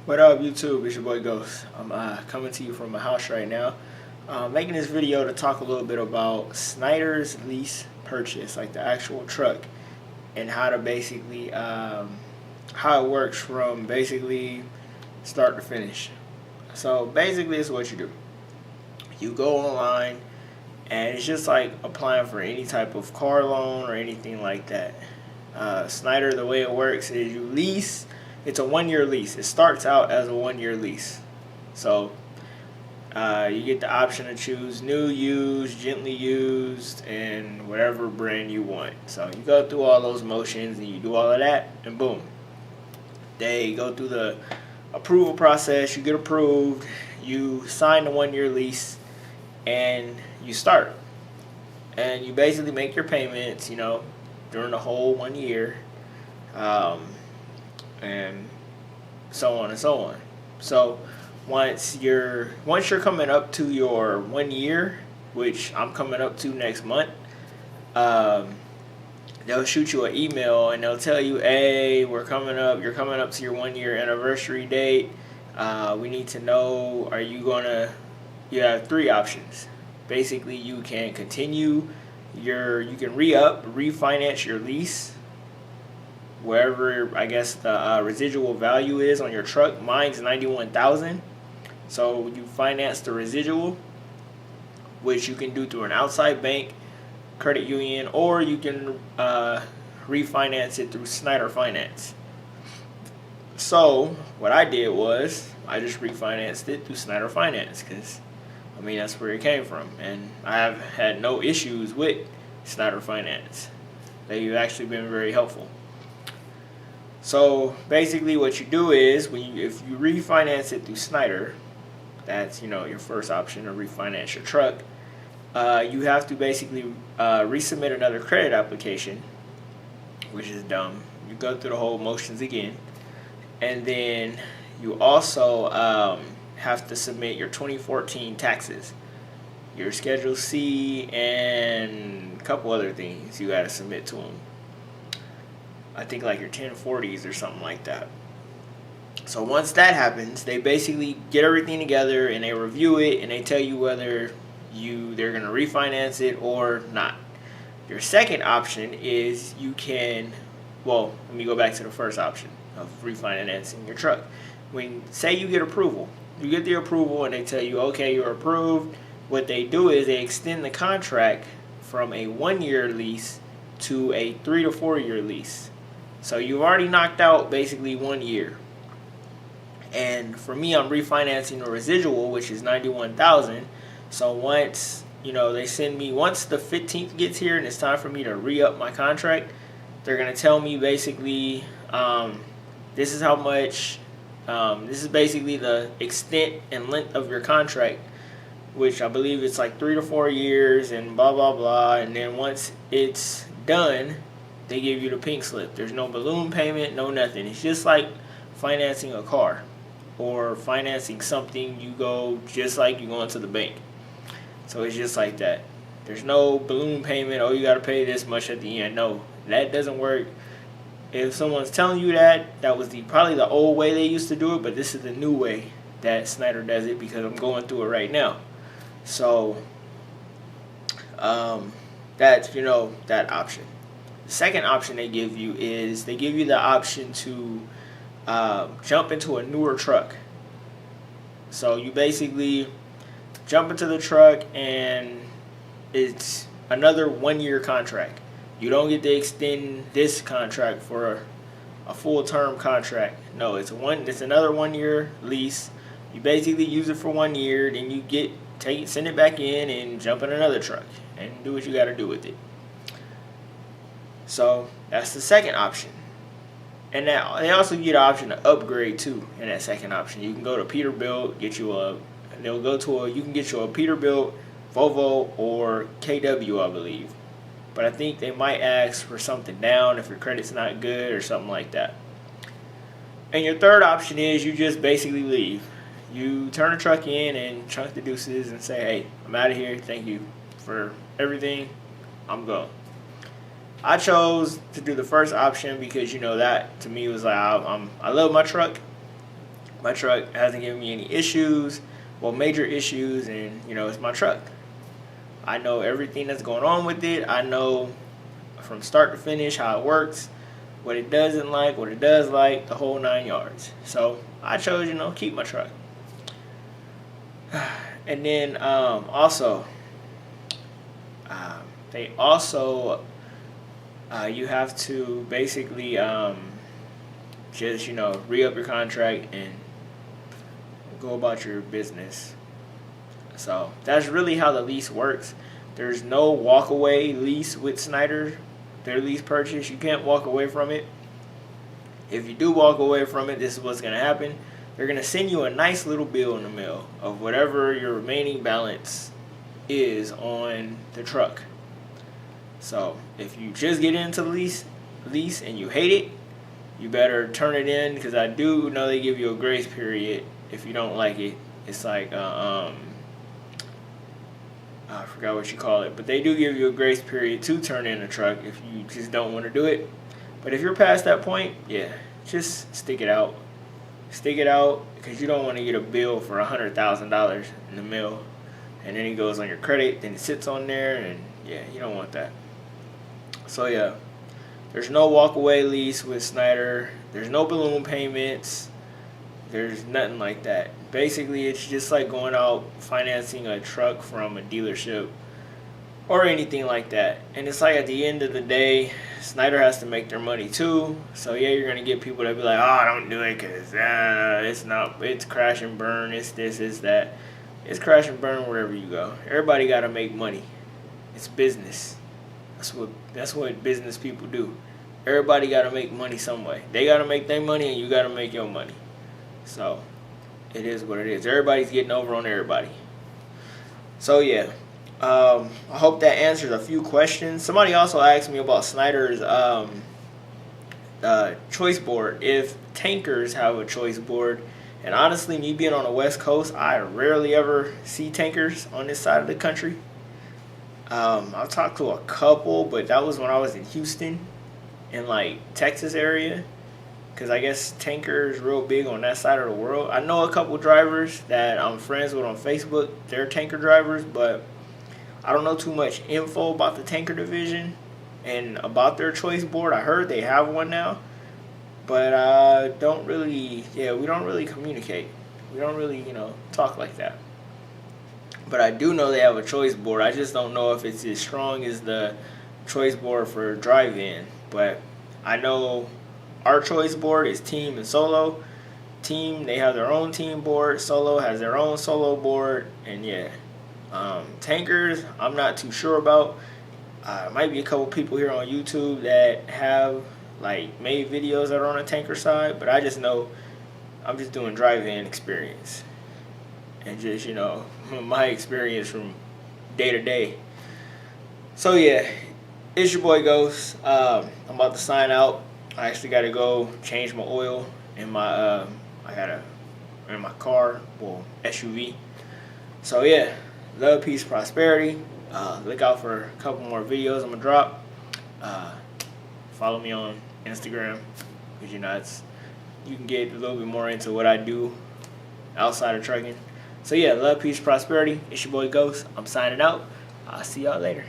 What up, YouTube? It's your boy Ghost. I'm coming to you from my house right now. Making this video to talk a little bit about Schneiders Lease Purchase, like the actual truck, and how to basically, how it works from basically start to finish. So basically, it's what you do. You go online, and it's just like applying for any type of car loan or anything like that. Schneider, the way it works is you lease. It's a 1-year lease. It starts out as a 1-year lease. So you get the option to choose new, used, gently used, and whatever brand you want. So you go through all those motions and you do all of that, and boom. They go through the approval process. You get approved. You sign the 1-year lease, and you start. And you basically make your payments, during the whole 1 year. And so on and so on. So once you're coming up to your 1 year, which I'm coming up to next month, they'll shoot you an email and they'll tell you, hey, you're coming up to your 1 year anniversary date. We need to know, you have 3 options. Basically, you can continue you can refinance your lease wherever I guess the residual value is on your truck. Mine's $91,000, so you finance the residual, which you can do through an outside bank, credit union, or you can refinance it through Schneider Finance. So what I did was I just refinanced it through Schneider Finance because that's where it came from, and I have had no issues with Schneider Finance. They've actually been very helpful. So basically what you do is if you refinance it through Schneider, that's your first option to refinance your truck. You have to basically resubmit another credit application, which is dumb. You go through the whole motions again, and then you also have to submit your 2014 taxes, your Schedule C, and a couple other things you got to submit to them. I think like your 1040s or something like that. So once that happens, they basically get everything together and they review it and they tell you whether they're going to refinance it or not. Your second option is let me go back to the first option of refinancing your truck. Say you get approval. You get the approval and they tell you, okay, you're approved. What they do is they extend the contract from a 1-year lease to a 3 to 4 year lease. So you've already knocked out basically 1 year. And for me, I'm refinancing the residual, which is $91,000. So once they send me, once the 15th gets here and it's time for me to re-up my contract, they're gonna tell me basically this is how much. This is basically the extent and length of your contract, which I believe it's like 3 to 4 years and blah blah blah. And then once it's done, they give you the pink slip. There's no balloon payment, no nothing. It's just like financing a car or financing something. You go just like you go into the bank. So it's just like that. There's no balloon payment. Oh, you got to pay this much at the end. No, that doesn't work. If someone's telling you that was probably the old way they used to do it, but this is the new way that Schneider does it because I'm going through it right now. So that's that option. The second option they give you is they give you the option to jump into a newer truck. So you basically jump into the truck and it's another 1-year contract. You don't get to extend this contract for a full-term contract. No, it's another 1-year lease. You basically use it for 1 year, then you send it back in and jump in another truck and do what you got to do with it. So that's the second option. And now they also get an option to upgrade too in that second option. You can go to Peterbilt, you can get you a Peterbilt, Volvo, or KW, I believe. But I think they might ask for something down if your credit's not good or something like that. And your third option is you just basically leave. You turn the truck in and chunk the deuces and say, hey, I'm out of here. Thank you for everything. I'm going. I chose to do the first option because that to me was like I love my truck, My truck hasn't given me any issues, well, major issues, and it's my truck. I know everything that's going on with it. I know from start to finish how it works, what it doesn't like, what it does like, the whole 9 yards. So I chose, keep my truck. And then also, they also, you have to basically just, re-up your contract and go about your business. So that's really how the lease works. There's no walkaway lease with Schneider. Their lease purchase, you can't walk away from it. If you do walk away from it, this is what's going to happen. They're going to send you a nice little bill in the mail of whatever your remaining balance is on the truck. So if you just get into the lease and you hate it, you better turn it in, because I do know they give you a grace period if you don't like it. It's like I forgot what you call it, but they do give you a grace period to turn in a truck if you just don't want to do it. But if you're past that point, yeah, just stick it out. Stick it out, because you don't want to get a bill for $100,000 in the mail, and then it goes on your credit, then it sits on there, and yeah, you don't want that. So yeah, there's no walkaway lease with Schneider. There's no balloon payments. There's nothing like that. Basically, it's just like going out financing a truck from a dealership or anything like that. And it's like at the end of the day, Schneider has to make their money too. So yeah, you're gonna get people that be like, "Oh, don't do it, cause it's crash and burn. It's this, it's that." It's crash and burn wherever you go. Everybody gotta make money. It's business. That's what business people do. Everybody gotta make money some way. They gotta make their money, and you gotta make your money. So it is what it is. Everybody's getting over on everybody. So yeah, I hope that answers a few questions. Somebody also asked me about Schneider's choice board, if tankers have a choice board. And honestly, me being on the West Coast, I rarely ever see tankers on this side of the country. I've talked to a couple, but that was when I was in Houston, in like Texas area, because I guess tanker is real big on that side of the world. I know a couple drivers that I'm friends with on Facebook. They're tanker drivers, but I don't know too much info about the tanker division and about their choice board. I heard they have one now, but we don't really communicate. We don't really, talk like that. But I do know they have a choice board. I just don't know if it's as strong as the choice board for drive-in. But I know our choice board is team and solo. Team, they have their own team board. Solo has their own solo board. And yeah, tankers, I'm not too sure about. Might be a couple people here on YouTube that have like made videos that are on a tanker side. But I just know I'm just doing drive-in experience. And just, my experience from day to day. So yeah, it's your boy Ghost. I'm about to sign out. I actually got to go change my oil in my in my car, well, SUV. So yeah, love, peace, prosperity. Look out for a couple more videos I'm gonna drop. Follow me on Instagram, because you can get a little bit more into what I do outside of trucking. So yeah, love, peace, prosperity. It's your boy Ghost. I'm signing out. I'll see y'all later.